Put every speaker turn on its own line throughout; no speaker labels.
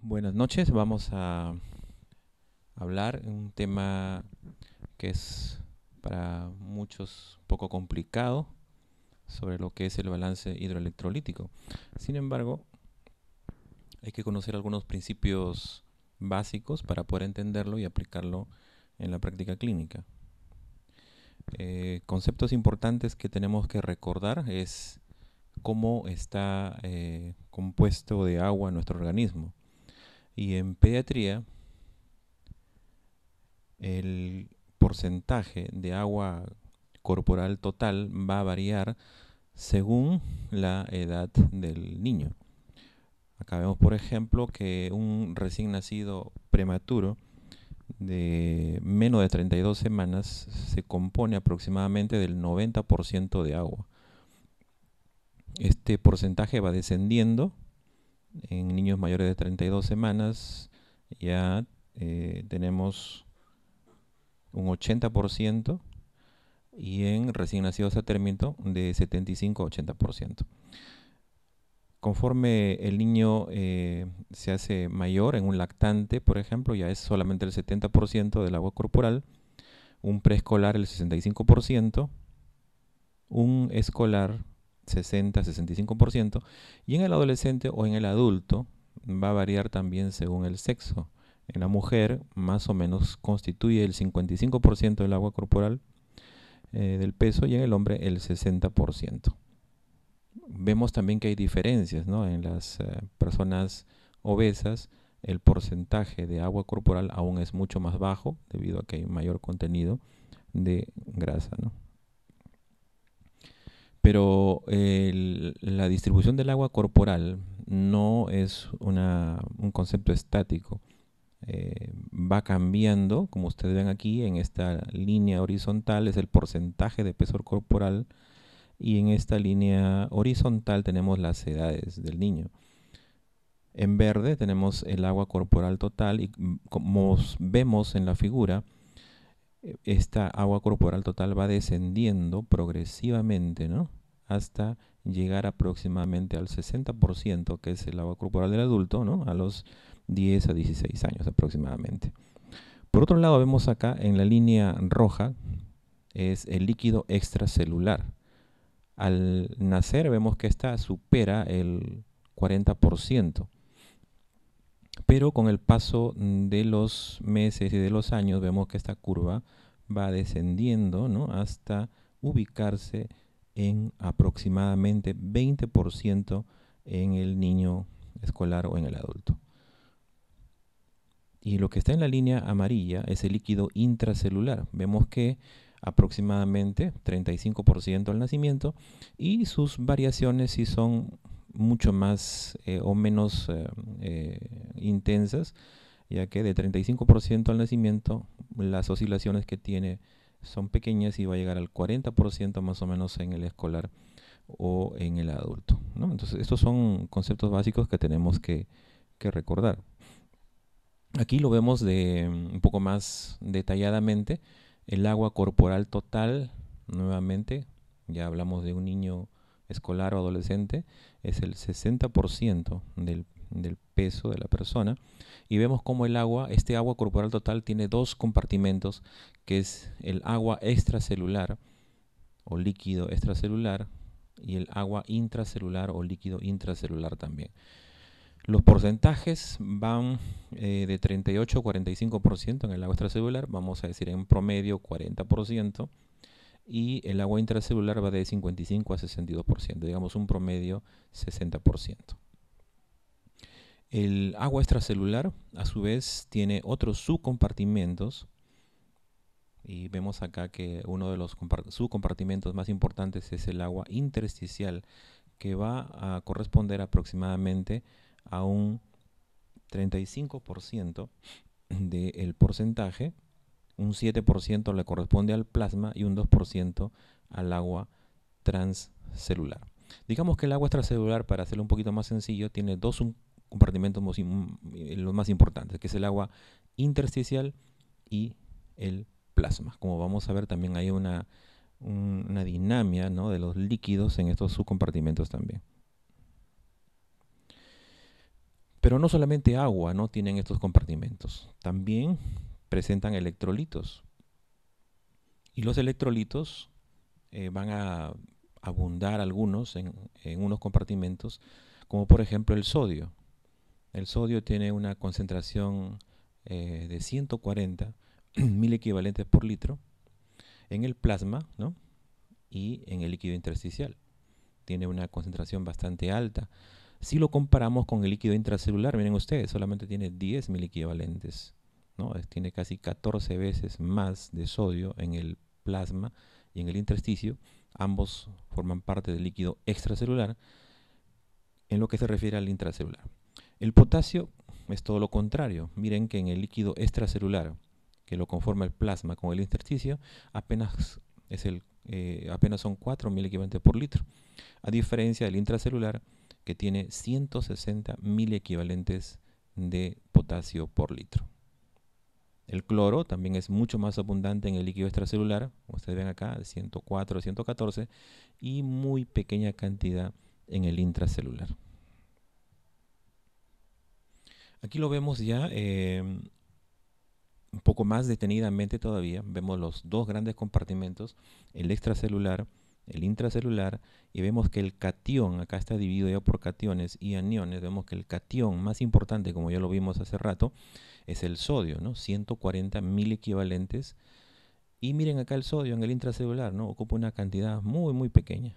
Buenas noches, vamos a hablar un tema que es para muchos un poco complicado sobre lo que es el balance hidroelectrolítico. Sin embargo, hay que conocer algunos principios básicos para poder entenderlo y aplicarlo en la práctica clínica. Conceptos importantes que tenemos que recordar es cómo está compuesto de agua nuestro organismo. Y en pediatría, el porcentaje de agua corporal total va a variar según la edad del niño. Acá vemos, por ejemplo, que un recién nacido prematuro de menos de 32 semanas se compone aproximadamente del 90% de agua. Este porcentaje va descendiendo en niños mayores de 32 semanas. Ya tenemos un 80%, y en recién nacidos a término de 75 a 80%. Conforme el niño se hace mayor, en un lactante, por ejemplo, ya es solamente el 70% del agua corporal, un preescolar el 65%, un escolar 60-65%, y en el adolescente o en el adulto va a variar también según el sexo. En la mujer más o menos constituye el 55% del agua corporal del peso, y en el hombre el 60%. Vemos también que hay diferencias, ¿no? En las personas obesas el porcentaje de agua corporal aún es mucho más bajo debido a que hay mayor contenido de grasa, ¿no? Pero la distribución del agua corporal no es un concepto estático. Va cambiando, como ustedes ven aquí en esta línea horizontal es el porcentaje de peso corporal, y en esta línea horizontal tenemos las edades del niño. En verde tenemos el agua corporal total, y como vemos en la figura, esta agua corporal total va descendiendo progresivamente, ¿no? Hasta llegar aproximadamente al 60%, que es el agua corporal del adulto, ¿no? A los 10 a 16 años aproximadamente. Por otro lado, vemos acá en la línea roja es el líquido extracelular. Al nacer vemos que esta supera el 40%, pero con el paso de los meses y de los años vemos que esta curva va descendiendo, ¿no? Hasta ubicarse en aproximadamente 20% en el niño escolar o en el adulto. Y lo que está en la línea amarilla es el líquido intracelular. Vemos que aproximadamente 35% al nacimiento, y sus variaciones sí son mucho más o menos intensas, ya que de 35% al nacimiento las oscilaciones que tiene son pequeñas y va a llegar al 40% más o menos en el escolar o en el adulto, ¿no? Entonces estos son conceptos básicos que tenemos que recordar. Aquí lo vemos un poco más detalladamente. El agua corporal total, nuevamente, ya hablamos de un niño escolar o adolescente, es el 60% del peso de la persona. Y vemos cómo este agua corporal total tiene dos compartimentos, que es el agua extracelular o líquido extracelular, y el agua intracelular o líquido intracelular también. Los porcentajes van de 38 a 45% en el agua extracelular, vamos a decir en promedio 40%, y el agua intracelular va de 55 a 62%, digamos un promedio 60%. El agua extracelular, a su vez, tiene otros subcompartimentos, y vemos acá que uno de los subcompartimentos más importantes es el agua intersticial, que va a corresponder aproximadamente a un 35% del porcentaje, un 7% le corresponde al plasma y un 2% al agua transcelular. Digamos que el agua extracelular, para hacerlo un poquito más sencillo, tiene dos compartimentos los más importantes, que es el agua intersticial y el plasma. Como vamos a ver, también hay una dinamia, ¿no?, de los líquidos en estos subcompartimentos también. Pero no solamente agua, ¿no?, tienen estos compartimentos, también presentan electrolitos. Y los electrolitos van a abundar algunos en unos compartimentos, como por ejemplo el sodio. El sodio tiene una concentración de 140 mil equivalentes por litro en el plasma, ¿no?, y en el líquido intersticial. Tiene una concentración bastante alta. Si lo comparamos con el líquido intracelular, miren ustedes, solamente tiene 10 mil equivalentes, ¿no? Tiene casi 14 veces más de sodio en el plasma y en el intersticio. Ambos forman parte del líquido extracelular en lo que se refiere al intracelular. El potasio es todo lo contrario. Miren que en el líquido extracelular, que lo conforma el plasma con el intersticio, apenas son 4.000 equivalentes por litro, a diferencia del intracelular, que tiene 160.000 equivalentes de potasio por litro. El cloro también es mucho más abundante en el líquido extracelular, como ustedes ven acá, de 104 a 114, y muy pequeña cantidad en el intracelular. Aquí lo vemos ya un poco más detenidamente todavía. Vemos los dos grandes compartimentos, el extracelular, el intracelular, y vemos que el catión, acá está dividido ya por cationes y aniones. Vemos que el catión más importante, como ya lo vimos hace rato, es el sodio, ¿no? 140.000 equivalentes. Y miren acá el sodio en el intracelular, ¿no? Ocupa una cantidad muy, muy pequeña.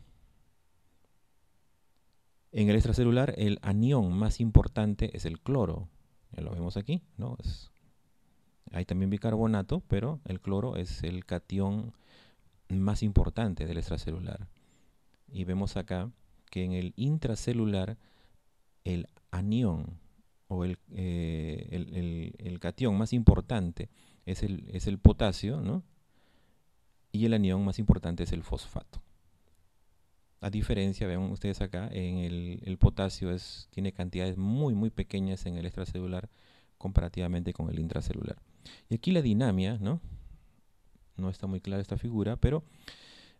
En el extracelular, el anión más importante es el cloro. Ya lo vemos aquí, ¿no? Hay también bicarbonato, pero el cloro es el catión más importante del extracelular. Y vemos acá que en el intracelular el anión o el catión más importante es el potasio, ¿no? Y el anión más importante es el fosfato. A diferencia, ven ustedes acá, en el potasio tiene cantidades muy, muy pequeñas en el extracelular comparativamente con el intracelular. Y aquí la dinámica, ¿no? No está muy clara esta figura, pero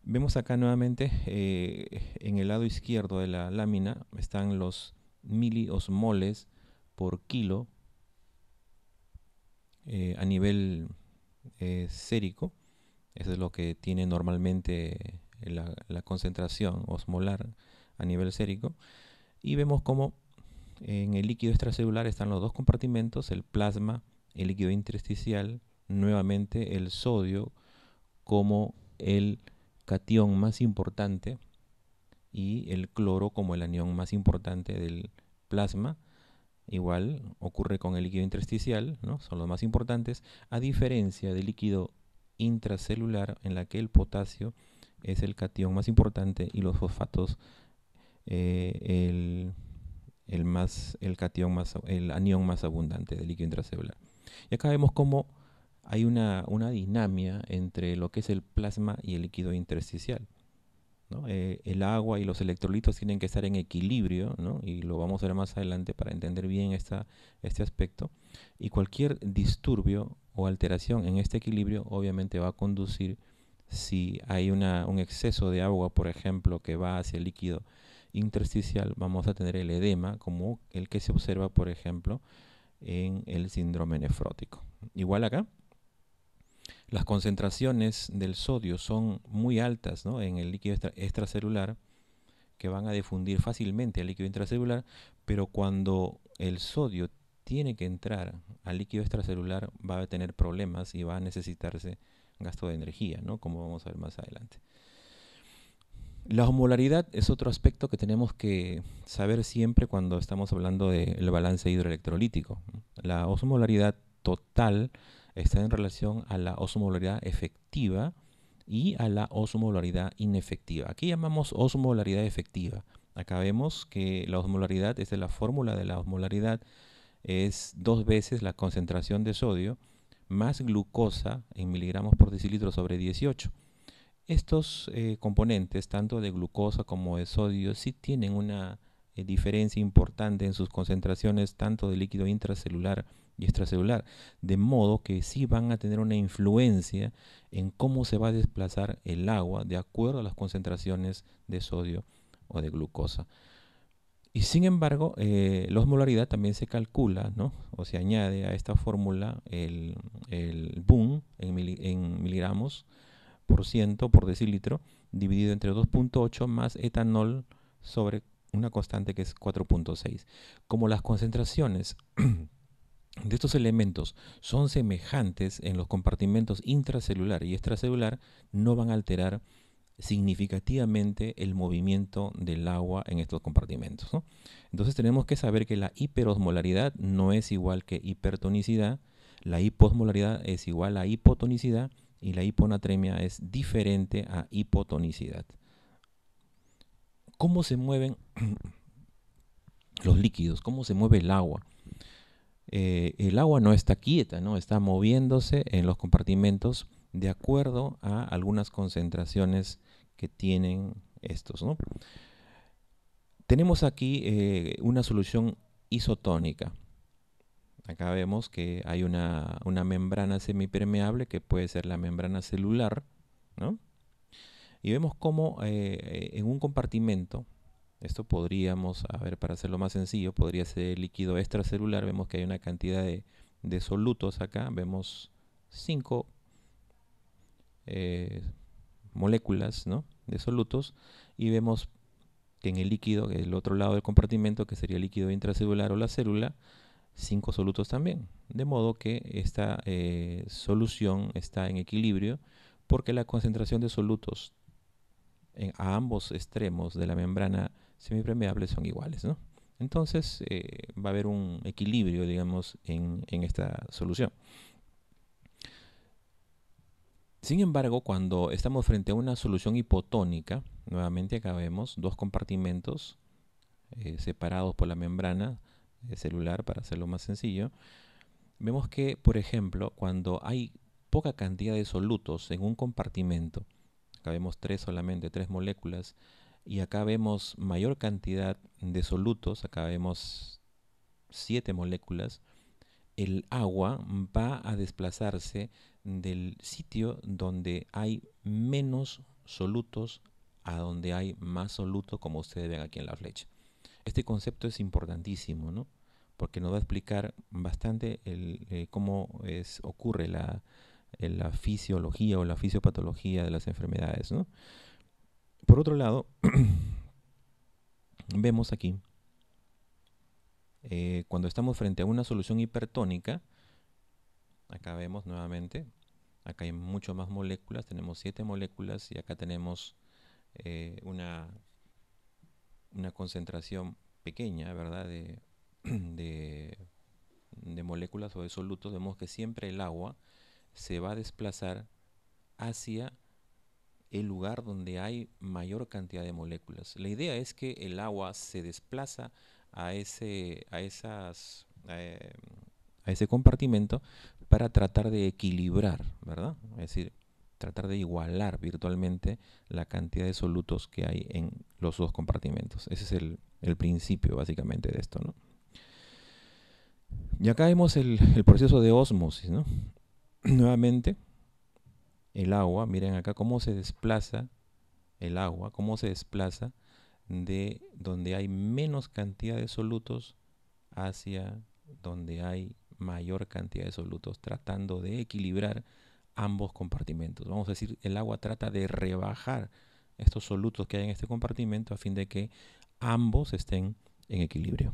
vemos acá nuevamente en el lado izquierdo de la lámina están los miliosmoles por kilo a nivel sérico. Eso es lo que tiene normalmente la concentración osmolar a nivel sérico. Y vemos como en el líquido extracelular están los dos compartimentos, el plasma, el líquido intersticial, nuevamente el sodio como el catión más importante y el cloro como el anión más importante del plasma. Igual ocurre con el líquido intersticial, ¿no? Son los más importantes, a diferencia del líquido intracelular, en la que el potasio es el catión más importante y los fosfatos el anión más abundante del líquido intracelular. Y acá vemos cómo hay una dinámica entre lo que es el plasma y el líquido intersticial, ¿no? El agua y los electrolitos tienen que estar en equilibrio, ¿no? Y lo vamos a ver más adelante para entender bien este aspecto. Y cualquier disturbio o alteración en este equilibrio obviamente va a conducir, si hay un exceso de agua, por ejemplo, que va hacia el líquido intersticial, vamos a tener el edema, como el que se observa, por ejemplo, en el síndrome nefrótico. Igual acá, las concentraciones del sodio son muy altas, ¿no?, en el líquido extracelular, que van a difundir fácilmente al líquido intracelular, pero cuando el sodio tiene que entrar al líquido extracelular va a tener problemas y va a necesitarse gasto de energía, ¿no?, como vamos a ver más adelante. La osmolaridad es otro aspecto que tenemos que saber siempre cuando estamos hablando del balance hidroelectrolítico. La osmolaridad total está en relación a la osmolaridad efectiva y a la osmolaridad inefectiva. Aquí llamamos osmolaridad efectiva. Acá vemos que la osmolaridad es de la fórmula de la osmolaridad, es 2 veces la concentración de sodio más glucosa en miligramos por decilitro sobre 18. Estos componentes, tanto de glucosa como de sodio, sí tienen una diferencia importante en sus concentraciones, tanto de líquido intracelular y extracelular, de modo que sí van a tener una influencia en cómo se va a desplazar el agua de acuerdo a las concentraciones de sodio o de glucosa. Y sin embargo, la osmolaridad también se calcula, ¿no? O se añade a esta fórmula el boom en miligramos por ciento por decilitro dividido entre 2.8 más etanol sobre una constante que es 4.6. Como las concentraciones de estos elementos son semejantes en los compartimentos intracelular y extracelular, no van a alterar significativamente el movimiento del agua en estos compartimentos, ¿no? Entonces tenemos que saber que la hiperosmolaridad no es igual que hipertonicidad, la hiposmolaridad es igual a hipotonicidad y la hiponatremia es diferente a hipotonicidad. ¿Cómo se mueven los líquidos? ¿Cómo se mueve el agua? El agua no está quieta, ¿no? Está moviéndose en los compartimentos de acuerdo a algunas concentraciones que tienen estos, ¿no? Tenemos aquí una solución isotónica. Acá vemos que hay una membrana semipermeable que puede ser la membrana celular, ¿no? Y vemos cómo en un compartimento, esto podríamos, a ver, para hacerlo más sencillo, podría ser líquido extracelular. Vemos que hay una cantidad de solutos acá. Vemos 5 moléculas, ¿no?, de solutos. Y vemos que en el líquido, el otro lado del compartimento, que sería el líquido intracelular o la célula, 5 solutos también. De modo que esta solución está en equilibrio porque la concentración de solutos a ambos extremos de la membrana semipermeable son iguales, ¿no? Entonces va a haber un equilibrio, digamos, en esta solución. Sin embargo, cuando estamos frente a una solución hipotónica, nuevamente acá vemos dos compartimentos separados por la membrana celular, para hacerlo más sencillo. Vemos que, por ejemplo, cuando hay poca cantidad de solutos en un compartimento, acá vemos solamente tres moléculas, y acá vemos mayor cantidad de solutos, acá vemos 7 moléculas, el agua va a desplazarse del sitio donde hay menos solutos a donde hay más solutos, como ustedes ven aquí en la flecha. Este concepto es importantísimo, ¿no?, porque nos va a explicar bastante cómo ocurre la fisiología o la fisiopatología de las enfermedades, ¿no? Por otro lado, vemos aquí, cuando estamos frente a una solución hipertónica, acá vemos nuevamente, acá hay mucho más moléculas, tenemos 7 moléculas y acá tenemos una concentración pequeña, ¿verdad?, de moléculas o de solutos. Vemos que siempre el agua se va a desplazar hacia el lugar donde hay mayor cantidad de moléculas. La idea es que el agua se desplaza a ese compartimento para tratar de equilibrar, ¿verdad? Es decir, tratar de igualar virtualmente la cantidad de solutos que hay en los dos compartimentos. Ese es el principio básicamente de esto, ¿no? Y acá vemos el proceso de ósmosis, ¿no? Nuevamente, el agua, miren acá cómo se desplaza el agua, cómo se desplaza de donde hay menos cantidad de solutos hacia donde hay mayor cantidad de solutos, tratando de equilibrar ambos compartimentos. Vamos a decir, el agua trata de rebajar estos solutos que hay en este compartimento a fin de que ambos estén en equilibrio.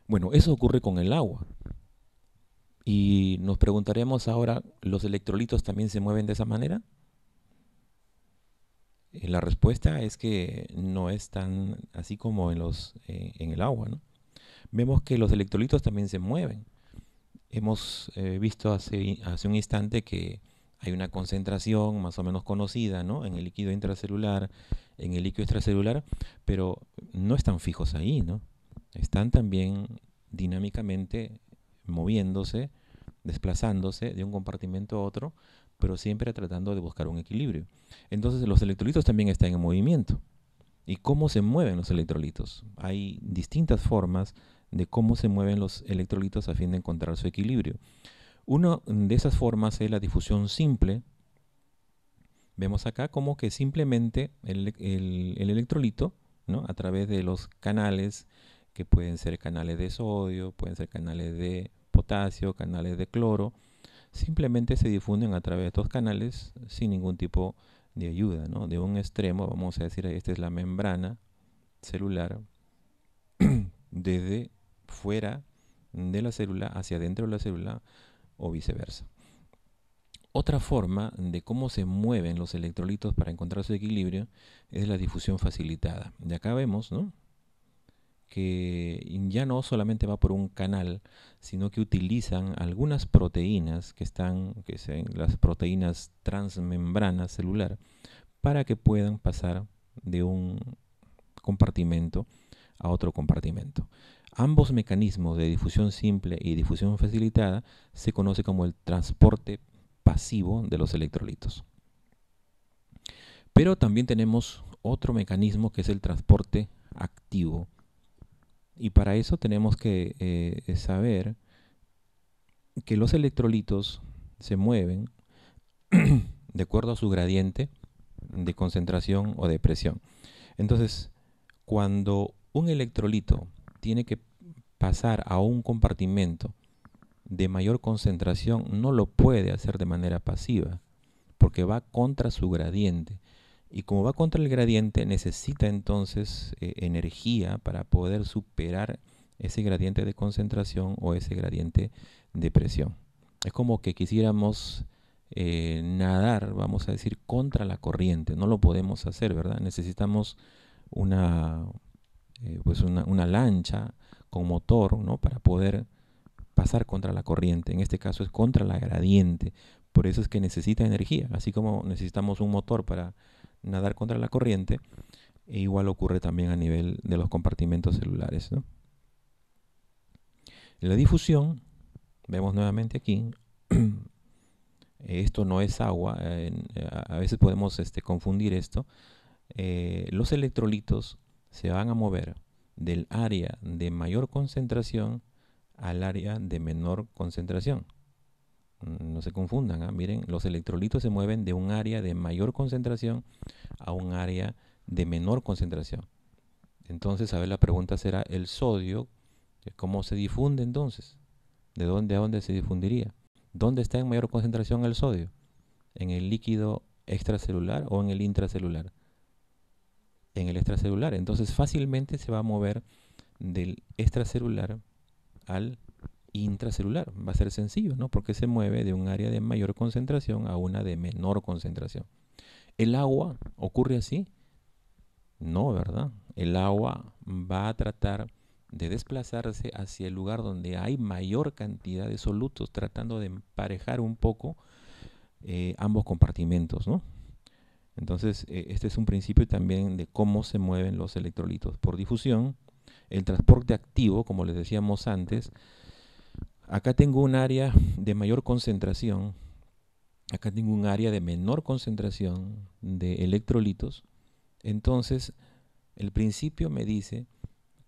Bueno, eso ocurre con el agua. Y nos preguntaremos ahora, ¿los electrolitos también se mueven de esa manera? La respuesta es que no es tan así como en el agua, ¿no? Vemos que los electrolitos también se mueven. Hemos visto hace un instante que hay una concentración más o menos conocida, ¿no?, en el líquido intracelular, en el líquido extracelular, pero no están fijos ahí, ¿no? Están también dinámicamente moviéndose, desplazándose de un compartimento a otro, pero siempre tratando de buscar un equilibrio. Entonces los electrolitos también están en movimiento. ¿Y cómo se mueven los electrolitos? Hay distintas formas de cómo se mueven los electrolitos a fin de encontrar su equilibrio. Una de esas formas es la difusión simple, Vemos acá como que simplemente el electrolito, ¿no? A través de los canales, que pueden ser canales de sodio, pueden ser canales de potasio, canales de cloro, simplemente se difunden a través de estos canales sin ningún tipo de ayuda, ¿no? De un extremo, vamos a decir, esta es la membrana celular, desde fuera de la célula hacia dentro de la célula o viceversa. Otra forma de cómo se mueven los electrolitos para encontrar su equilibrio es la difusión facilitada. De acá vemos, ¿no?, que ya no solamente va por un canal, sino que utilizan algunas proteínas que son las proteínas transmembrana celular, para que puedan pasar de un compartimento a otro compartimento. Ambos mecanismos de difusión simple y difusión facilitada se conoce como el transporte pasivo de los electrolitos. Pero también tenemos otro mecanismo que es el transporte activo. Y para eso tenemos que saber que los electrolitos se mueven de acuerdo a su gradiente de concentración o de presión. Entonces, cuando un electrolito tiene que pasar a un compartimento de mayor concentración, no lo puede hacer de manera pasiva, porque va contra su gradiente. Y como va contra el gradiente, necesita entonces energía para poder superar ese gradiente de concentración o ese gradiente de presión. Es como que quisiéramos nadar, vamos a decir, contra la corriente. No lo podemos hacer, ¿verdad? Necesitamos una lancha con motor, ¿no?, para poder pasar contra la corriente. En este caso es contra la gradiente. Por eso es que necesita energía. Así como necesitamos un motor para nadar contra la corriente, e igual ocurre también a nivel de los compartimentos celulares, ¿no? La difusión, vemos nuevamente aquí, esto no es agua, a veces podemos confundir esto. Los electrolitos se van a mover del área de mayor concentración al área de menor concentración. No se confundan, ¿eh? Miren, los electrolitos se mueven de un área de mayor concentración a un área de menor concentración. Entonces, a ver, la pregunta será, ¿el sodio cómo se difunde entonces? ¿De dónde a dónde se difundiría? ¿Dónde está en mayor concentración el sodio? ¿En el líquido extracelular o en el intracelular? En el extracelular. Entonces, fácilmente se va a mover del extracelular al intracelular. Va a ser sencillo, ¿no? Porque se mueve de un área de mayor concentración a una de menor concentración. ¿El agua ocurre así? No, ¿verdad? El agua va a tratar de desplazarse hacia el lugar donde hay mayor cantidad de solutos, tratando de emparejar un poco ambos compartimentos, ¿no? Entonces, este es un principio también de cómo se mueven los electrolitos por difusión. El transporte activo, como les decíamos antes, acá tengo un área de mayor concentración, acá tengo un área de menor concentración de electrolitos. Entonces, el principio me dice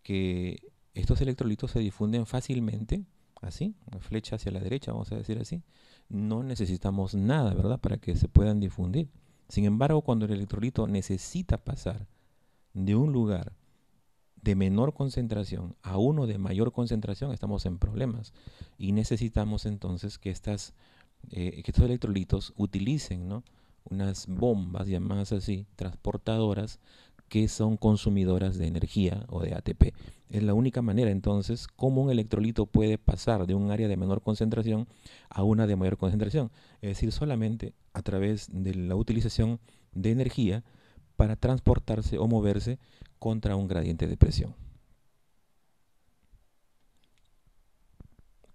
que estos electrolitos se difunden fácilmente, así, flecha hacia la derecha, vamos a decir así. No necesitamos nada, ¿verdad?, para que se puedan difundir. Sin embargo, cuando el electrolito necesita pasar de un lugar de menor concentración a uno de mayor concentración, estamos en problemas. Y necesitamos entonces que estos electrolitos utilicen, ¿no?, unas bombas llamadas así, transportadoras, que son consumidoras de energía o de ATP. Es la única manera entonces como un electrolito puede pasar de un área de menor concentración a una de mayor concentración. Es decir, solamente a través de la utilización de energía para transportarse o moverse contra un gradiente de presión.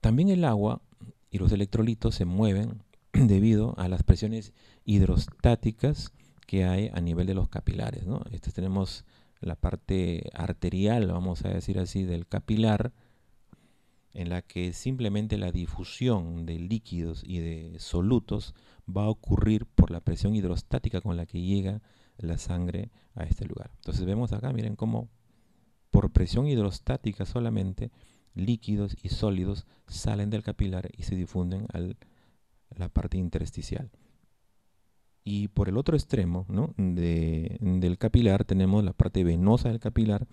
También el agua y los electrolitos se mueven debido a las presiones hidrostáticas que hay a nivel de los capilares, ¿no? Tenemos la parte arterial, vamos a decir así, del capilar, en la que simplemente la difusión de líquidos y de solutos va a ocurrir por la presión hidrostática con la que llega la sangre a este lugar. Entonces vemos acá, miren cómo por presión hidrostática solamente líquidos y sólidos salen del capilar y se difunden a la parte intersticial. Y por el otro extremo, ¿no?, del capilar tenemos la parte venosa del capilar,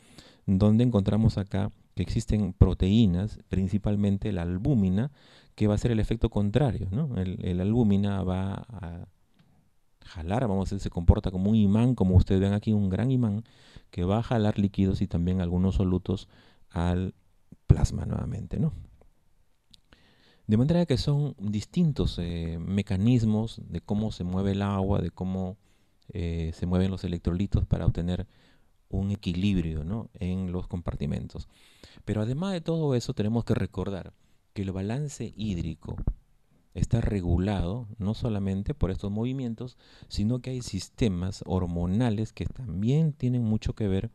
donde encontramos acá que existen proteínas, principalmente la albúmina, que va a hacer el efecto contrario, ¿no? El albúmina va a jalar, vamos a decir, se comporta como un imán, como ustedes ven aquí, un gran imán, que va a jalar líquidos y también algunos solutos al plasma nuevamente, ¿no? De manera que son distintos mecanismos de cómo se mueve el agua, de cómo se mueven los electrolitos para obtener un equilibrio, ¿no?, en los compartimentos. Pero además de todo eso, tenemos que recordar que el balance hídrico está regulado no solamente por estos movimientos, sino que hay sistemas hormonales que también tienen mucho que ver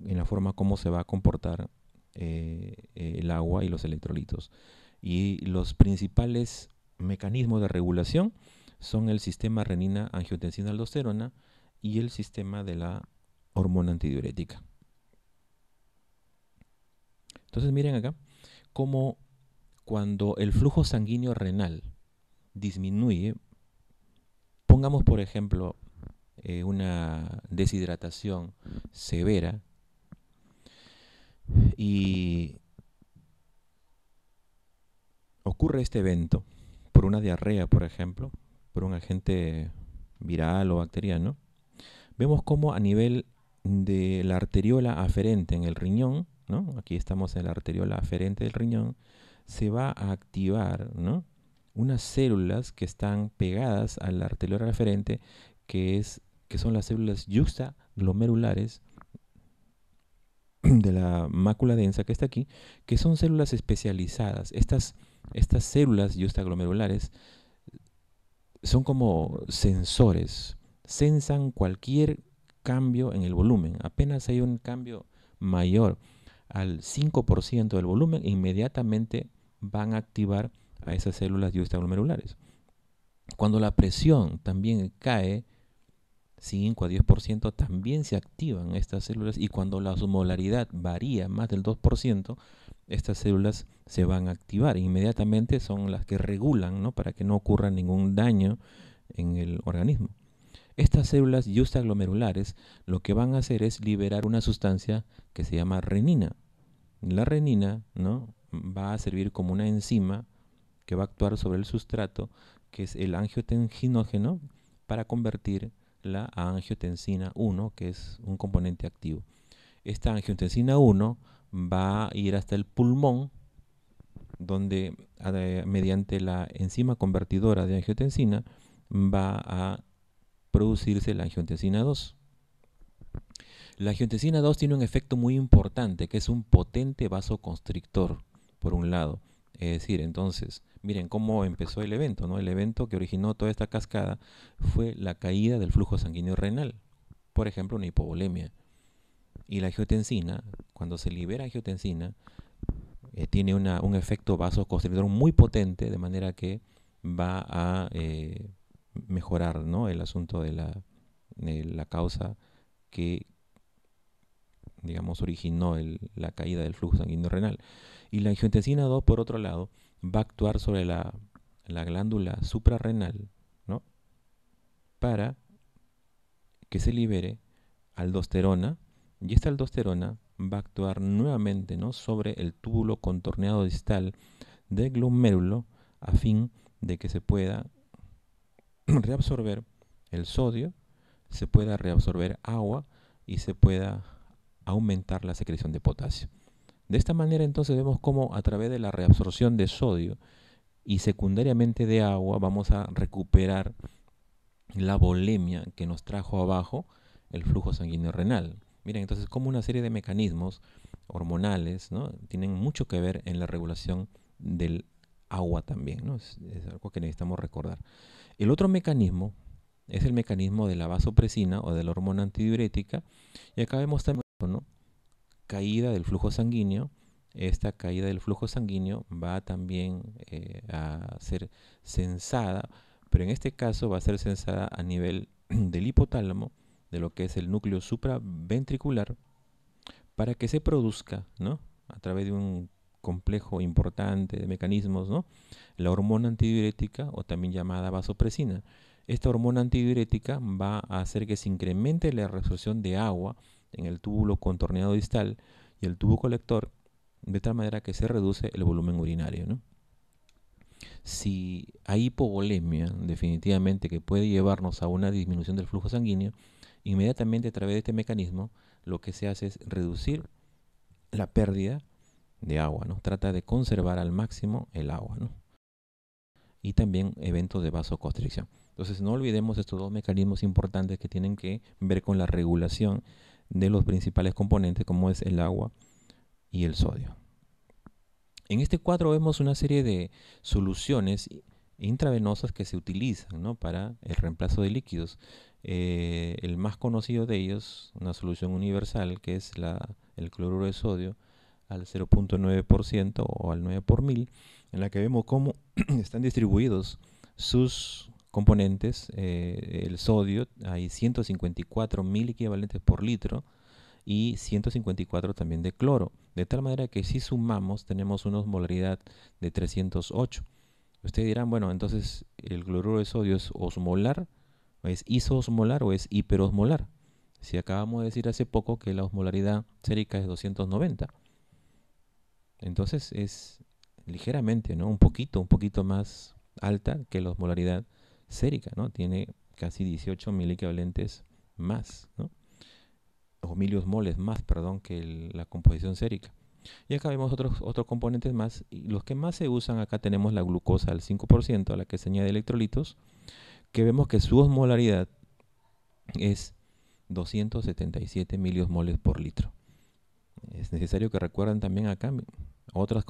en la forma como se va a comportar el agua y los electrolitos. Y los principales mecanismos de regulación son el sistema renina-angiotensina-aldosterona y el sistema de la hormona antidiurética. Entonces miren acá cómo cuando el flujo sanguíneo renal disminuye, pongamos por ejemplo una deshidratación severa y ocurre este evento por una diarrea, por ejemplo, por un agente viral o bacteriano, vemos cómo a nivel de la arteriola aferente en el riñón, ¿no?, aquí estamos en la arteriola aferente del riñón, se va a activar, ¿no?, unas células que están pegadas a la arteriola aferente, que son las células yuxtaglomerulares de la mácula densa que está aquí, que son células especializadas. Estas células yuxtaglomerulares son como sensores, sensan cualquier cambio en el volumen. Apenas hay un cambio mayor al 5% del volumen, inmediatamente van a activar a esas células yuxtaglomerulares. Cuando la presión también cae 5 a 10%, también se activan estas células, y cuando la osmolaridad varía más del 2%, estas células se van a activar. Inmediatamente son las que regulan, ¿no?, para que no ocurra ningún daño en el organismo. Estas células yuxtaglomerulares lo que van a hacer es liberar una sustancia que se llama renina. La renina, ¿no?, va a servir como una enzima que va a actuar sobre el sustrato, que es el angiotensinógeno, para convertir la angiotensina 1, que es un componente activo. Esta angiotensina 1 va a ir hasta el pulmón, donde mediante la enzima convertidora de angiotensina va a producirse la angiotensina 2. La angiotensina 2 tiene un efecto muy importante, que es un potente vasoconstrictor, por un lado. Es decir, entonces, miren cómo empezó el evento, ¿no? El evento que originó toda esta cascada fue la caída del flujo sanguíneo renal, por ejemplo, una hipovolemia. Y la angiotensina, cuando se libera angiotensina, tiene un efecto vasoconstrictor muy potente, de manera que va a mejorar, ¿no?, el asunto de la causa que, digamos, originó la caída del flujo sanguíneo renal. Y la angiotensina 2, por otro lado, va a actuar sobre la glándula suprarrenal, ¿no?, para que se libere aldosterona, y esta aldosterona va a actuar nuevamente, ¿no?, sobre el túbulo contorneado distal del glomérulo, a fin de que se pueda reabsorber el sodio, se pueda reabsorber agua y se pueda aumentar la secreción de potasio. De esta manera entonces vemos cómo a través de la reabsorción de sodio y secundariamente de agua vamos a recuperar la volemia que nos trajo abajo el flujo sanguíneo renal. Miren, entonces como una serie de mecanismos hormonales, ¿no?, tienen mucho que ver en la regulación del agua también, ¿no? Es algo que necesitamos recordar. El otro mecanismo es el mecanismo de la vasopresina o de la hormona antidiurética, y acá vemos también, ¿no?, caída del flujo sanguíneo. Esta caída del flujo sanguíneo va también a ser sensada, pero en este caso va a ser sensada a nivel del hipotálamo, de lo que es el núcleo supraventricular, para que se produzca, ¿no?, a través de un complejo importante de mecanismos, ¿no?, la hormona antidiurética, o también llamada vasopresina. esta hormona antidiurética va a hacer que se incremente la reabsorción de agua en el túbulo contorneado distal y el tubo colector, de tal manera que se reduce el volumen urinario, ¿no? Si hay hipovolemia, definitivamente que puede llevarnos a una disminución del flujo sanguíneo, inmediatamente a través de este mecanismo lo que se hace es reducir la pérdida de agua, ¿no? Trata de conservar al máximo el agua, ¿no? Y también eventos de vasoconstricción. Entonces no olvidemos estos dos mecanismos importantes que tienen que ver con la regulación de los principales componentes como es el agua y el sodio. En este cuadro vemos una serie de soluciones intravenosas que se utilizan, ¿no?, para el reemplazo de líquidos. El más conocido de ellos, una solución universal, que es el cloruro de sodio al 0.9% o al 9 por mil, en la que vemos cómo están distribuidos sus componentes. El sodio, hay 154 mil equivalentes por litro, y 154 también de cloro, de tal manera que si sumamos tenemos una osmolaridad de 308. Ustedes dirán, bueno, entonces el cloruro de sodio es osmolar, o es isoosmolar o es hiperosmolar. Si acabamos de decir hace poco que la osmolaridad sérica es 290. Entonces es ligeramente, ¿no?, un poquito más alta que la osmolaridad sérica, ¿no? Tiene casi 18 mil equivalentes más, ¿no?, o miliosmoles más, perdón, que la composición sérica. Y acá vemos otros componentes más, y los que más se usan acá tenemos la glucosa al 5%, a la que se añade electrolitos, que vemos que su osmolaridad es 277 miliosmoles por litro. Es necesario que recuerden también acá otras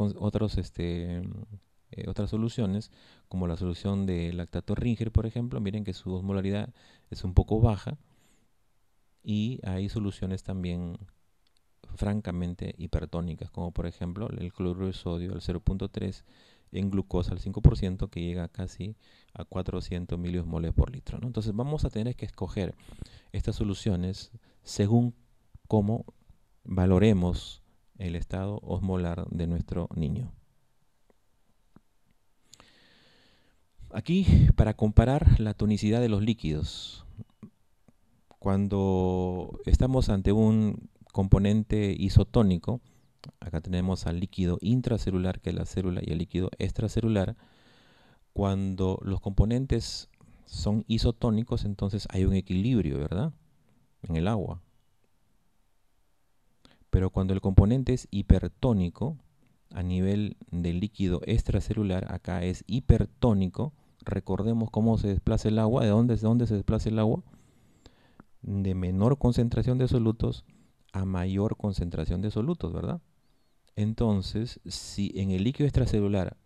soluciones, como la solución de lactato Ringer, por ejemplo. Miren que su osmolaridad es un poco baja, y hay soluciones también francamente hipertónicas, como por ejemplo el cloruro de sodio al 0.3 en glucosa al 5%, que llega casi a 400 miliosmoles por litro, ¿no? Entonces vamos a tener que escoger estas soluciones según cómo valoremos el estado osmolar de nuestro niño. Aquí, para comparar la tonicidad de los líquidos, cuando estamos ante un componente isotónico, acá tenemos al líquido intracelular, que es la célula, y el líquido extracelular. Cuando los componentes son isotónicos, entonces hay un equilibrio, ¿verdad?, en el agua. Pero cuando el componente es hipertónico, a nivel del líquido extracelular, acá es hipertónico. Recordemos cómo se desplaza el agua. ¿De dónde se desplaza el agua? De menor concentración de solutos a mayor concentración de solutos, ¿verdad? Entonces, si en el líquido extracelular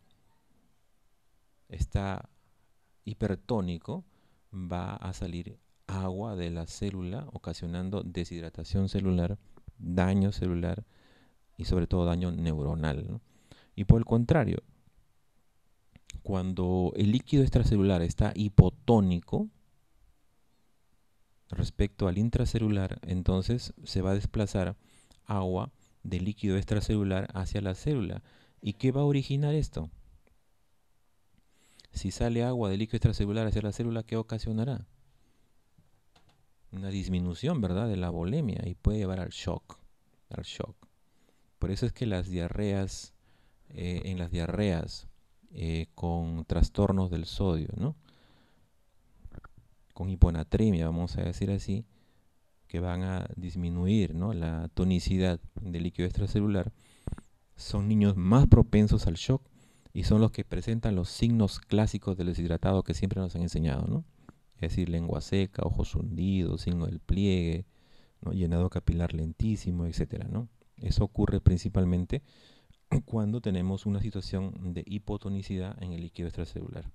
está hipertónico, va a salir agua de la célula, ocasionando deshidratación celular, daño celular y sobre todo daño neuronal, ¿no? Y por el contrario, cuando el líquido extracelular está hipotónico respecto al intracelular, entonces se va a desplazar agua del líquido extracelular hacia la célula. ¿Y qué va a originar esto? Si sale agua del líquido extracelular hacia la célula, ¿qué ocasionará? Una disminución, ¿verdad?, de la volemia, y puede llevar al shock. Por eso es que las diarreas, en las diarreas con trastornos del sodio, ¿no?, con hiponatremia, vamos a decir así, que van a disminuir, ¿no?, la tonicidad del líquido extracelular, son niños más propensos al shock y son los que presentan los signos clásicos del deshidratado que siempre nos han enseñado, ¿no? Es decir, lengua seca, ojos hundidos, signo del pliegue, ¿no?, llenado capilar lentísimo, etcétera, ¿no? Eso ocurre principalmente cuando tenemos una situación de hipotonicidad en el líquido extracelular.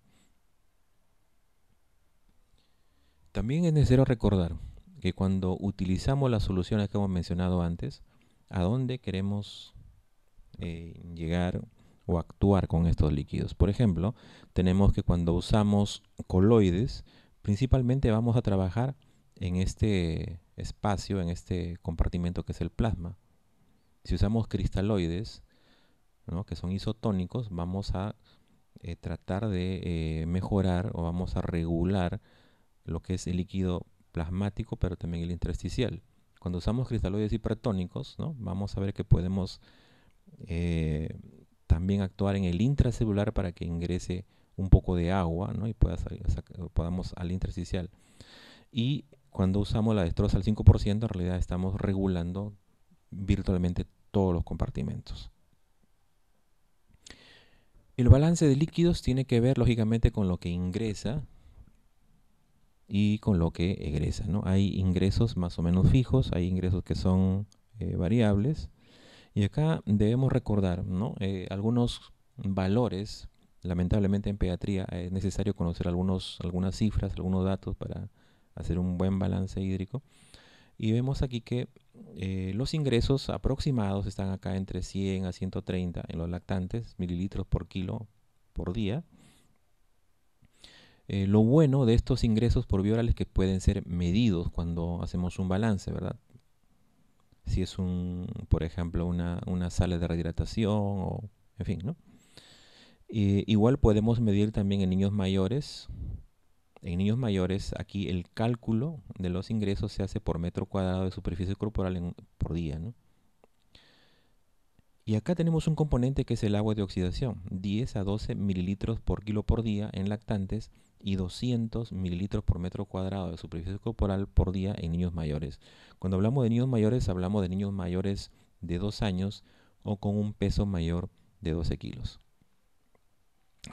También es necesario recordar que cuando utilizamos las soluciones que hemos mencionado antes, ¿a dónde queremos llegar o actuar con estos líquidos? Por ejemplo, tenemos que cuando usamos coloides, principalmente vamos a trabajar en este espacio, en este compartimento que es el plasma. Si usamos cristaloides, ¿no?, que son isotónicos, vamos a tratar de mejorar o vamos a regular lo que es el líquido plasmático, pero también el intersticial. Cuando usamos cristaloides hipertónicos, ¿no? Vamos a ver que podemos también actuar en el intracelular para que ingrese un poco de agua, ¿no? Y podamos al intersticial. Y cuando usamos la dextrosa al 5%, en realidad estamos regulando virtualmente todos los compartimentos. El balance de líquidos tiene que ver lógicamente con lo que ingresa y con lo que egresa, ¿no? Hay ingresos más o menos fijos, hay ingresos que son variables, y acá debemos recordar, ¿no? Algunos valores. Lamentablemente en pediatría es necesario conocer algunas cifras, algunos datos para hacer un buen balance hídrico. Y vemos aquí que los ingresos aproximados están acá entre 100 a 130 en los lactantes, mililitros por kilo por día. Lo bueno de estos ingresos por vía oral es que pueden ser medidos cuando hacemos un balance, ¿verdad? Si es por ejemplo, una sala de rehidratación o, en fin, ¿no? Igual podemos medir también en niños mayores. En niños mayores, aquí el cálculo de los ingresos se hace por metro cuadrado de superficie corporal por día, ¿no? Y acá tenemos un componente que es el agua de oxidación, 10 a 12 mililitros por kilo por día en lactantes y 200 mililitros por metro cuadrado de superficie corporal por día en niños mayores. Cuando hablamos de niños mayores, hablamos de niños mayores de 2 años o con un peso mayor de 12 kilos.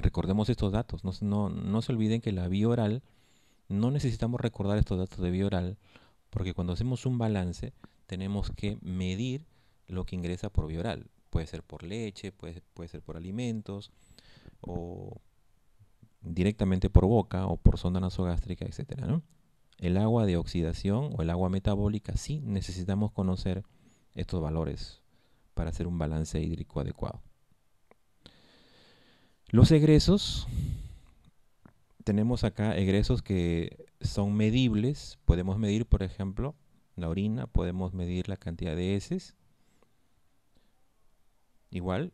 Recordemos estos datos, no se olviden que la vía oral, no necesitamos recordar estos datos de vía oral, porque cuando hacemos un balance tenemos que medir lo que ingresa por vía oral. Puede ser por leche, puede ser por alimentos, o directamente por boca, o por sonda nasogástrica, etc., ¿no? El agua de oxidación o el agua metabólica, sí necesitamos conocer estos valores para hacer un balance hídrico adecuado. Los egresos, tenemos acá egresos que son medibles. Podemos medir, por ejemplo, la orina, podemos medir la cantidad de heces. Igual,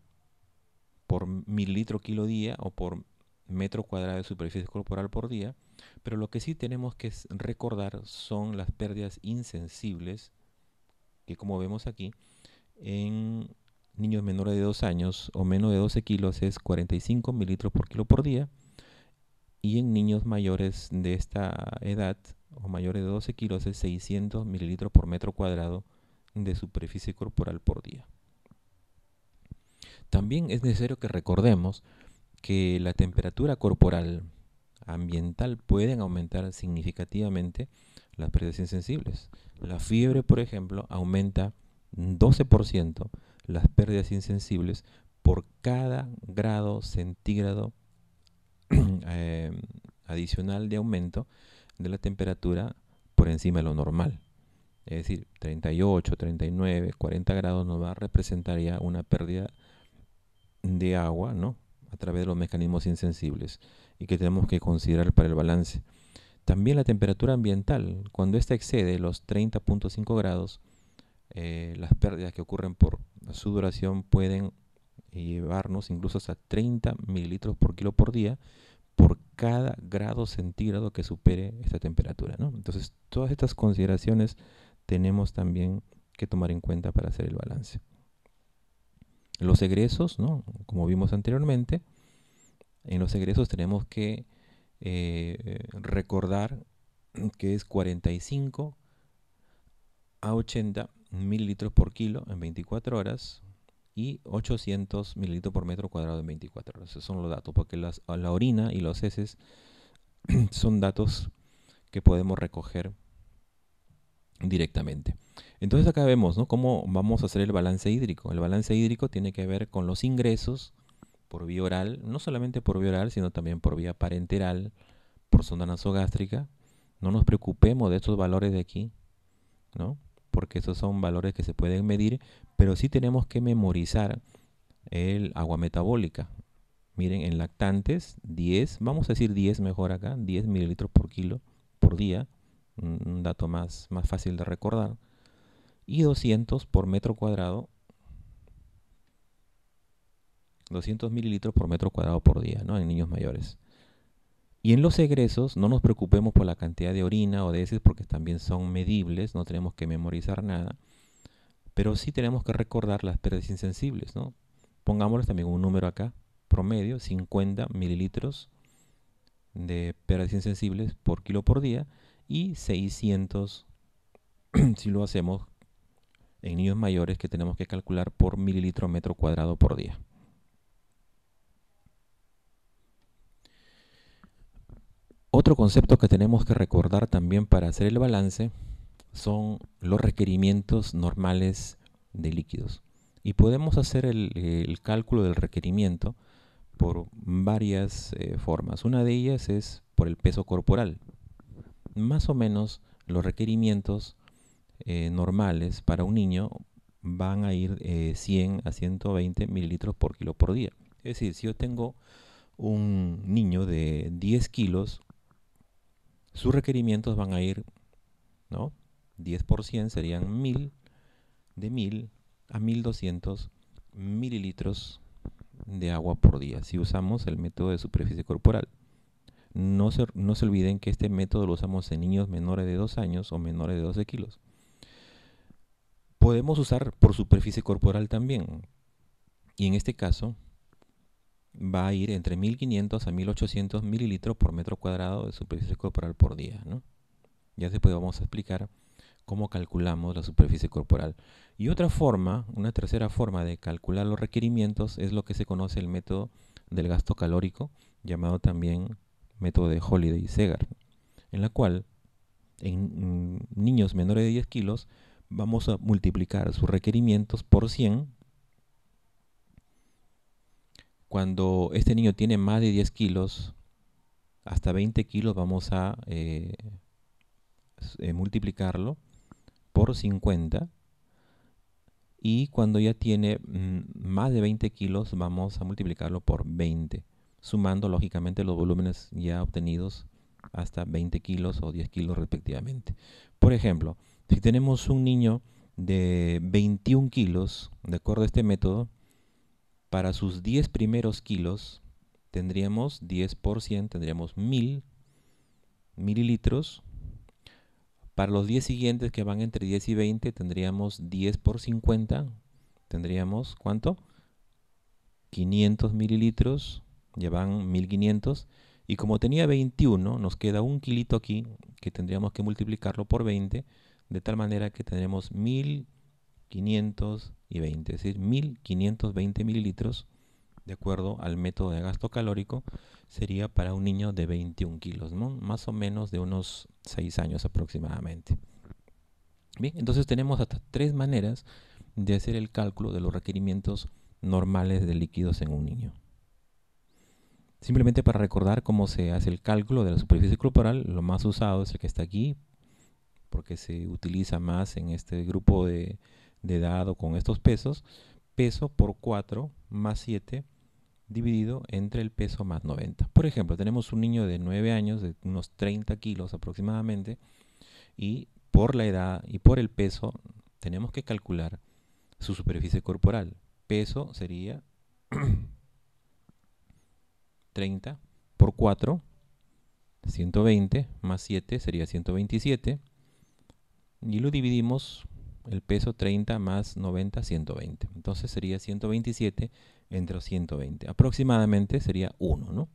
por mililitro kilo día o por metro cuadrado de superficie corporal por día. Pero lo que sí tenemos que recordar son las pérdidas insensibles, que como vemos aquí, en niños menores de 2 años o menos de 12 kilos es 45 mililitros por kilo por día. Y en niños mayores de esta edad o mayores de 12 kilos es 600 mililitros por metro cuadrado de superficie corporal por día. También es necesario que recordemos que la temperatura corporal ambiental pueden aumentar significativamente las pérdidas insensibles. La fiebre, por ejemplo, aumenta 12% las pérdidas insensibles por cada grado centígrado adicional de aumento de la temperatura por encima de lo normal. Es decir, 38, 39, 40 grados nos va a representar ya una pérdida de agua, ¿no?, a través de los mecanismos insensibles y que tenemos que considerar para el balance. También la temperatura ambiental, cuando ésta excede los 30.5 grados, las pérdidas que ocurren por sudoración pueden llevarnos incluso hasta 30 mililitros por kilo por día por cada grado centígrado que supere esta temperatura, ¿no? Entonces, todas estas consideraciones tenemos también que tomar en cuenta para hacer el balance. Los egresos, ¿no?, como vimos anteriormente, en los egresos tenemos que recordar que es 45 a 80 mililitros por kilo en 24 horas y 800 mililitros por metro cuadrado en 24 horas. Esos son los datos, porque la orina y los heces son datos que podemos recoger directamente. Entonces acá vemos, ¿no?, cómo vamos a hacer el balance hídrico. El balance hídrico tiene que ver con los ingresos por vía oral, no solamente por vía oral, sino también por vía parenteral, por sonda nasogástrica. No nos preocupemos de estos valores de aquí, ¿no?, porque estos son valores que se pueden medir, pero sí tenemos que memorizar el agua metabólica. Miren, en lactantes, 10, vamos a decir 10 mejor acá, 10 mililitros por kilo por día, un dato más fácil de recordar, y 200 por metro cuadrado, 200 mililitros por metro cuadrado por día, ¿no?, en niños mayores. Y en los egresos no nos preocupemos por la cantidad de orina o de heces porque también son medibles, no tenemos que memorizar nada, pero sí tenemos que recordar las pérdidas insensibles, ¿no? Pongámosles también un número acá, promedio, 50 mililitros de pérdidas insensibles por kilo por día y 600 si lo hacemos en niños mayores, que tenemos que calcular por mililitro metro cuadrado por día. Otro concepto que tenemos que recordar también para hacer el balance son los requerimientos normales de líquidos. Y podemos hacer el cálculo del requerimiento por varias formas. Una de ellas es por el peso corporal. Más o menos los requerimientos normales para un niño van a ir 100 a 120 mililitros por kilo por día. Es decir, si yo tengo un niño de 10 kilos, sus requerimientos van a ir, ¿no? 10 por 100 serían 1000, de 1000 a 1200 mililitros de agua por día, si usamos el método de superficie corporal. No se olviden que este método lo usamos en niños menores de 2 años o menores de 12 kilos. Podemos usar por superficie corporal también. Y en este caso va a ir entre 1500 a 1800 mililitros por metro cuadrado de superficie corporal por día, ¿no? Ya después vamos a explicar cómo calculamos la superficie corporal. Y otra forma, una tercera forma de calcular los requerimientos es lo que se conoce el método del gasto calórico, llamado también método de Holiday-Segar, en la cual en niños menores de 10 kilos vamos a multiplicar sus requerimientos por 100. Cuando este niño tiene más de 10 kilos, hasta 20 kilos, vamos a multiplicarlo por 50. Y cuando ya tiene más de 20 kilos, vamos a multiplicarlo por 20, sumando lógicamente los volúmenes ya obtenidos hasta 20 kilos o 10 kilos respectivamente. Por ejemplo, si tenemos un niño de 21 kilos, de acuerdo a este método, para sus 10 primeros kilos tendríamos 10 por 100, tendríamos 1000 mililitros. Para los 10 siguientes, que van entre 10 y 20, tendríamos 10 por 50, tendríamos ¿cuánto? 500 mililitros, ya van 1500. Y como tenía 21, nos queda un kilito aquí, que tendríamos que multiplicarlo por 20, de tal manera que tendremos 1520, es decir, 1520 mililitros, de acuerdo al método de gasto calórico, sería para un niño de 21 kilos, ¿no? Más o menos de unos 6 años aproximadamente. Bien, entonces tenemos hasta 3 maneras de hacer el cálculo de los requerimientos normales de líquidos en un niño. Simplemente para recordar cómo se hace el cálculo de la superficie corporal, lo más usado es el que está aquí, porque se utiliza más en este grupo de edad o con estos pesos. Peso por 4 más 7 dividido entre el peso más 90. Por ejemplo, tenemos un niño de 9 años, de unos 30 kilos aproximadamente, y por la edad y por el peso tenemos que calcular su superficie corporal. Peso sería 30 por 4, 120, más 7 sería 127, y lo dividimos, el peso 30 más 90, 120. Entonces sería 127 entre 120. Aproximadamente sería 1, ¿no?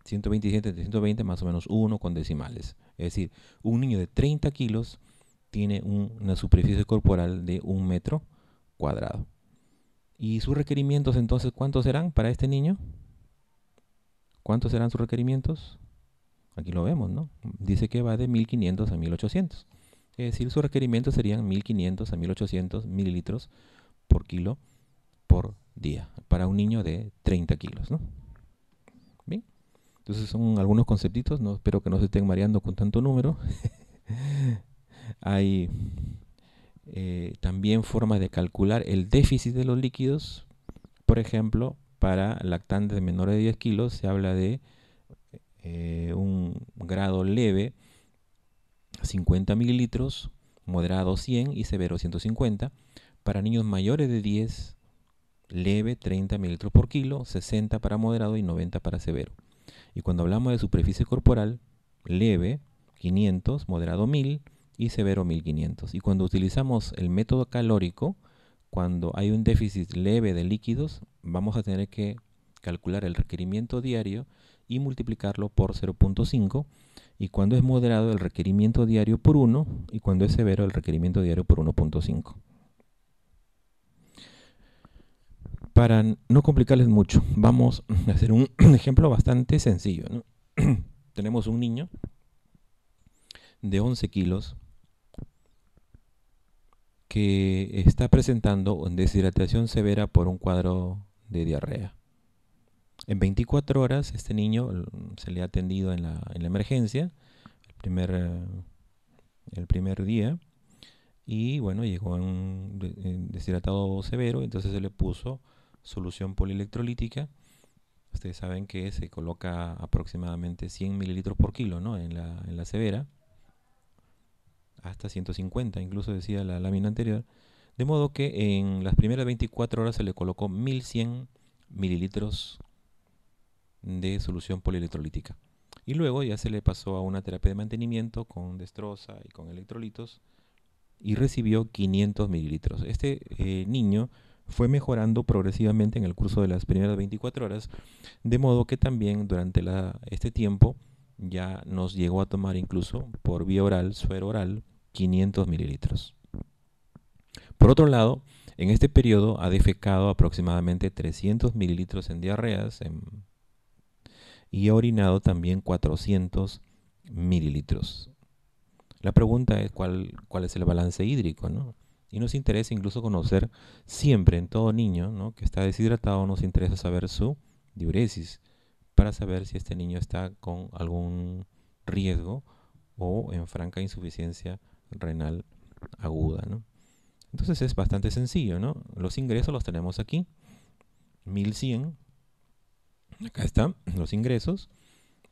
127 entre 120 más o menos 1 con decimales. Es decir, un niño de 30 kilos tiene una superficie corporal de 1 metro cuadrado. ¿Y sus requerimientos entonces cuántos serán para este niño? ¿Cuántos serán sus requerimientos? Aquí lo vemos, ¿no? Dice que va de 1500 a 1800. Es decir, sus requerimientos serían 1500 a 1800 mililitros por kilo por día para un niño de 30 kilos, ¿no? Bien, entonces son algunos conceptitos, ¿no? Espero que no se estén mareando con tanto número. Hay también formas de calcular el déficit de los líquidos. Por ejemplo, para lactantes de menores de 10 kilos se habla de un grado leve 50 mililitros, moderado 100 y severo 150. Para niños mayores de 10, leve 30 mililitros por kilo, 60 para moderado y 90 para severo. Y cuando hablamos de superficie corporal, leve, 500, moderado 1000 y severo 1500. Y cuando utilizamos el método calórico, cuando hay un déficit leve de líquidos, vamos a tener que calcular el requerimiento diario y multiplicarlo por 0.5. Y cuando es moderado, el requerimiento diario por 1. Y cuando es severo, el requerimiento diario por 1.5. Para no complicarles mucho, vamos a hacer un ejemplo bastante sencillo, ¿no? Tenemos un niño de 11 kilos que está presentando deshidratación severa por un cuadro de diarrea. En 24 horas este niño se le ha atendido en la emergencia, el primer día, y bueno, llegó un deshidratado severo, entonces se le puso solución polielectrolítica. Ustedes saben que se coloca aproximadamente 100 mililitros por kilo, ¿no? en la severa, hasta 150, incluso decía la lámina anterior. De modo que en las primeras 24 horas se le colocó 1100 mililitros de solución polielectrolítica. Y luego ya se le pasó a una terapia de mantenimiento con destroza y con electrolitos y recibió 500 mililitros. Este niño fue mejorando progresivamente en el curso de las primeras 24 horas, de modo que también durante este tiempo ya nos llegó a tomar incluso por vía oral, suero oral, 500 mililitros. Por otro lado, en este periodo ha defecado aproximadamente 300 mililitros en diarreas y ha orinado también 400 mililitros. La pregunta es cuál es el balance hídrico, ¿no? Y nos interesa incluso conocer siempre en todo niño, ¿no?, que está deshidratado, nos interesa saber su diuresis para saber si este niño está con algún riesgo o en franca insuficiencia renal aguda, ¿no? Entonces es bastante sencillo, ¿no? Los ingresos los tenemos aquí, 1100, acá están los ingresos,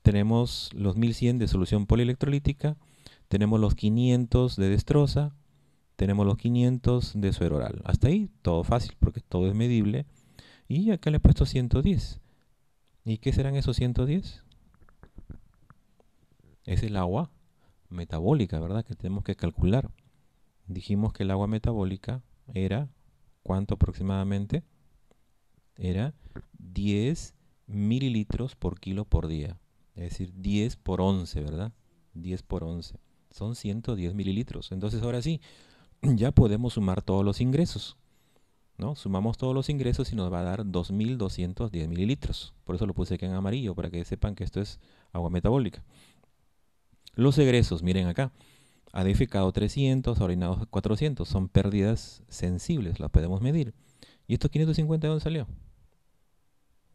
tenemos los 1100 de solución polielectrolítica, tenemos los 500 de destroza, tenemos los 500 de suero oral. Hasta ahí todo fácil porque todo es medible. Y acá le he puesto 110. ¿Y qué serán esos 110? Es el agua metabólica, ¿verdad?, que tenemos que calcular. Dijimos que el agua metabólica era, ¿cuánto aproximadamente? Era 10 mililitros por kilo por día. Es decir, 10 por 11, ¿verdad? 10 por 11. Son 110 mililitros. Entonces ahora sí, ya podemos sumar todos los ingresos, ¿no? Sumamos todos los ingresos y nos va a dar 2210 mililitros. Por eso lo puse aquí en amarillo, para que sepan que esto es agua metabólica. Los egresos, miren acá. Ha defecado 300, ha orinado 400. Son pérdidas sensibles, las podemos medir. ¿Y estos 550 de dónde salió?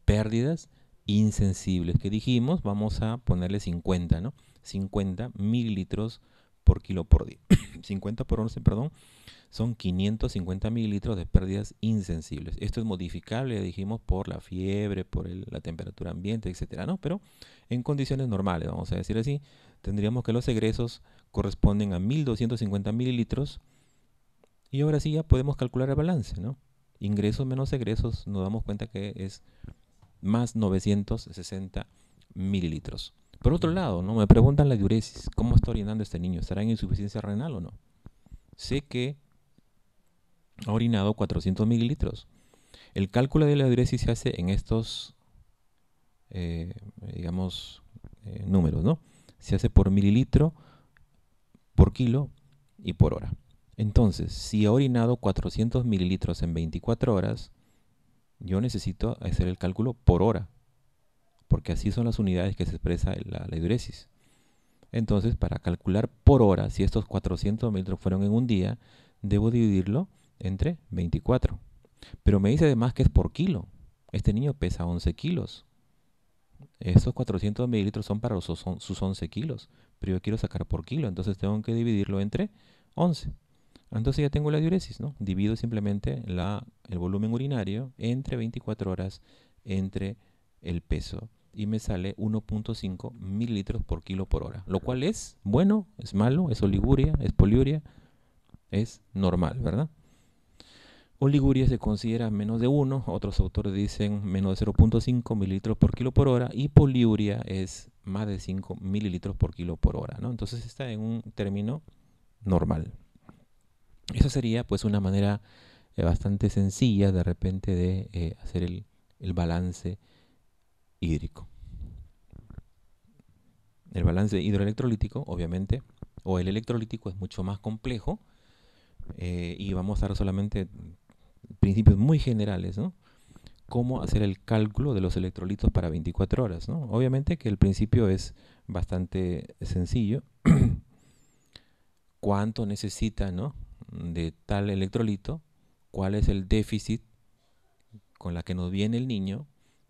Pérdidas insensibles, que dijimos, vamos a ponerle 50, ¿no? 50 mililitros por kilo por día. 50 por 11, perdón, son 550 mililitros de pérdidas insensibles. Esto es modificable, dijimos, por la fiebre, por la temperatura ambiente, etcétera, ¿no? Pero en condiciones normales, vamos a decir así, tendríamos que los egresos corresponden a 1250 mililitros. Y ahora sí ya podemos calcular el balance, ¿no? Ingresos menos egresos, nos damos cuenta que es más 960 mililitros. Por otro lado, ¿no?, me preguntan la diuresis. ¿Cómo está orinando este niño? ¿Estará en insuficiencia renal o no? Sé que ha orinado 400 mililitros. El cálculo de la diuresis se hace en estos, números, ¿no? Se hace por mililitro, por kilo y por hora. Entonces, si ha orinado 400 mililitros en 24 horas, yo necesito hacer el cálculo por hora, porque así son las unidades que se expresa la diuresis. Entonces, para calcular por hora, si estos 400 mililitros fueron en un día, debo dividirlo entre 24. Pero me dice además que es por kilo. Este niño pesa 11 kilos. Estos 400 mililitros son para sus 11 kilos, pero yo quiero sacar por kilo, entonces tengo que dividirlo entre 11. Entonces ya tengo la diuresis, ¿no? Divido simplemente el volumen urinario entre 24 horas entre el peso y me sale 1.5 mililitros por kilo por hora, lo cual es bueno, es malo, es oliguria, es poliuria, es normal, ¿verdad? Oliguria se considera menos de 1, otros autores dicen menos de 0.5 mililitros por kilo por hora, y poliuria es más de 5 mililitros por kilo por hora, ¿no? Entonces está en un término normal. Esa sería pues una manera bastante sencilla de repente de hacer el balance hídrico. El balance hidroelectrolítico, obviamente, o el electrolítico es mucho más complejo, y vamos a dar solamente principios muy generales, ¿no? Cómo hacer el cálculo de los electrolitos para 24 horas, ¿no? Obviamente que el principio es bastante sencillo. ¿Cuánto necesita, ¿no?, de tal electrolito? ¿Cuál es el déficit con la que nos viene el niño?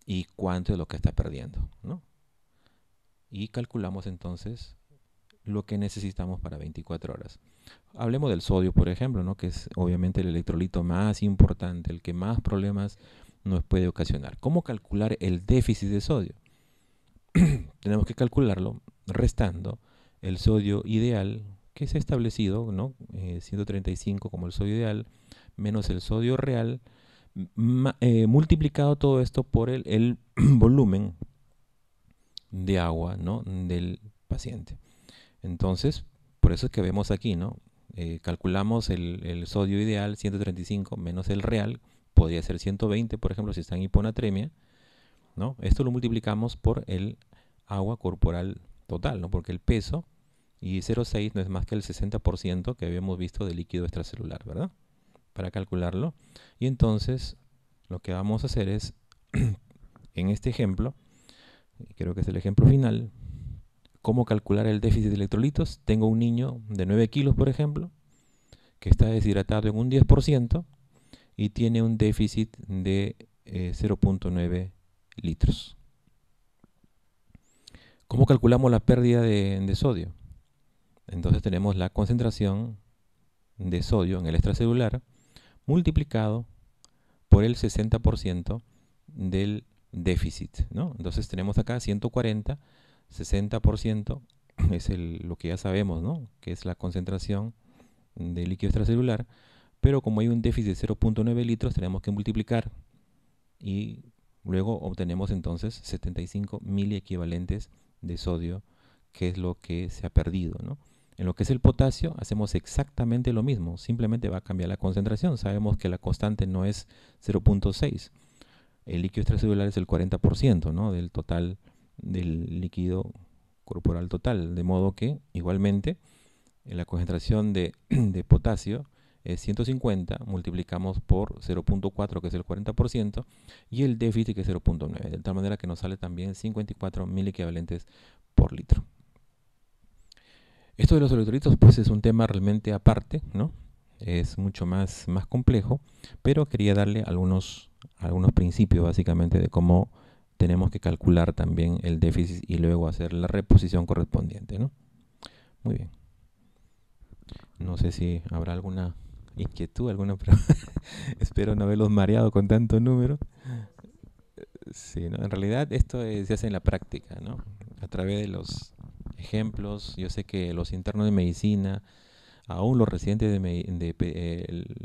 ¿Y cuánto es lo que está perdiendo, ¿no? Y calculamos entonces lo que necesitamos para 24 horas. Hablemos del sodio, por ejemplo, ¿no?, que es obviamente el electrolito más importante, el que más problemas nos puede ocasionar. ¿Cómo calcular el déficit de sodio? Tenemos que calcularlo restando el sodio ideal que se ha establecido, ¿no? 135 como el sodio ideal, menos el sodio real, multiplicado todo esto por el volumen de agua, ¿no?, del paciente. Entonces, por eso es que vemos aquí, ¿no? Calculamos el sodio ideal, 135, menos el real, podría ser 120, por ejemplo, si está en hiponatremia, ¿no? Esto lo multiplicamos por el agua corporal total, ¿no? Porque el peso y 0,6 no es más que el 60% que habíamos visto de líquido extracelular, ¿verdad? Para calcularlo. Y entonces, lo que vamos a hacer es, en este ejemplo, creo que es el ejemplo final, ¿cómo calcular el déficit de electrolitos? Tengo un niño de 9 kilos, por ejemplo, que está deshidratado en un 10% y tiene un déficit de 0.9 litros. ¿Cómo calculamos la pérdida de sodio? Entonces tenemos la concentración de sodio en el extracelular multiplicado por el 60% del déficit, ¿no? Entonces tenemos acá 140, 60% es lo que ya sabemos, ¿no?, que es la concentración de líquido extracelular, pero como hay un déficit de 0.9 litros tenemos que multiplicar y luego obtenemos entonces 75 miliequivalentes de sodio, que es lo que se ha perdido, ¿no? En lo que es el potasio hacemos exactamente lo mismo, simplemente va a cambiar la concentración. Sabemos que la constante no es 0.6, el líquido extracelular es el 40%, ¿no?, del total del líquido corporal total, de modo que igualmente la concentración de potasio es 150, multiplicamos por 0.4, que es el 40%, y el déficit, que es 0.9, de tal manera que nos sale también 54 miliequivalentes por litro. Esto de los electrolitos pues es un tema realmente aparte, ¿no? Es mucho más complejo, pero quería darle algunos principios básicamente de cómo tenemos que calcular también el déficit y luego hacer la reposición correspondiente, ¿no? Muy bien. No sé si habrá alguna inquietud, alguna pregunta. Espero no haberlos mareado con tanto número. Sí, ¿no? En realidad esto se hace en la práctica, ¿no? A través de los ejemplos. Yo sé que los internos de medicina, aún los residentes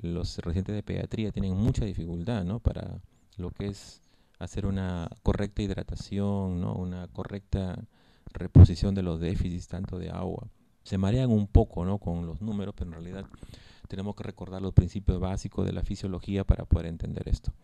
los residentes de pediatría tienen mucha dificultad, ¿no?, para lo que es hacer una correcta hidratación, ¿no?, una correcta reposición de los déficits, tanto de agua. Se marean un poco, ¿no?, con los números, pero en realidad tenemos que recordar los principios básicos de la fisiología para poder entender esto.